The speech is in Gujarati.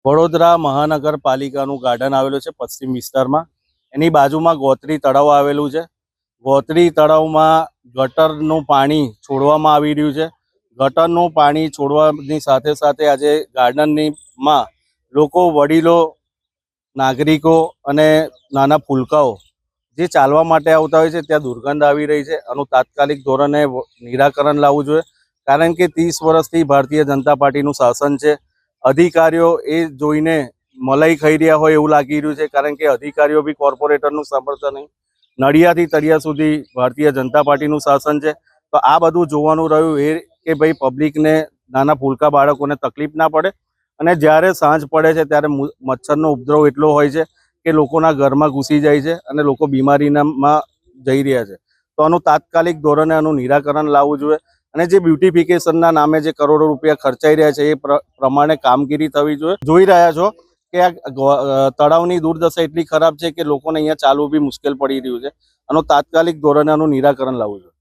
વડોદરા મહાનગરપાલિકાનું ગાર્ડન આવેલું છે પશ્ચિમ વિસ્તારમાં. એની બાજુમાં ગોત્રી તળાવ આવેલું છે. ગોત્રી તળાવમાં ગટરનું પાણી છોડવામાં આવી રહ્યું છે. ગટરનું પાણી છોડવાની સાથે સાથે આજે ગાર્ડનમાં લોકો, વડીલો, નાગરિકો અને નાના ફૂલકાઓ જે ચાલવા માટે આવતા હોય છે ત્યાં દુર્ગંધ આવી રહી છે. આનું તાત્કાલિક ધોરણે નિરાકરણ લાવવું જોઈએ, કારણ કે 30 વર્ષથી ભારતીય જનતા પાર્ટીનું શાસન છે. અધિકારીઓ એ જોઈને મલાઈ ખાઈ રહ્યા હોય એવું લાગી રહ્યું છે, કારણ કે અધિકારીઓ બી કોર્પોરેટરનું સાંભળતા નહીં. નડિયાદથી તળિયા સુધી ભારતીય જનતા પાર્ટીનું શાસન છે. તો આ બધું જોવાનું રહ્યું એ કે ભાઈ પબ્લિકને, નાના ફૂલકા બાળકોને તકલીફ ના પડે. અને જ્યારે સાંજ પડે છે ત્યારે મચ્છરનો ઉપદ્રવ એટલો હોય છે કે લોકોના ઘરમાં ઘૂસી જાય છે અને લોકો બીમારીમાં જઈ રહ્યા છે. તો આનું તાત્કાલિક ધોરણે આનું નિરાકરણ લાવવું જોઈએ. અને જે બ્યુટિફિકેશનના નામે જે કરોડો રૂપિયા ખર્ચાઈ રહ્યા છે એ પ્રમાણે કામગીરી થવી જોઈએ. જોઈ રહ્યા છો કે આ તળાવની દુર્દશા એટલી ખરાબ છે કે લોકોને અહીંયા ચાલવું બી મુશ્કેલ પડી રહ્યું છે. આનું તાત્કાલિક ધોરણે આનું નિરાકરણ લાવવું જોઈએ.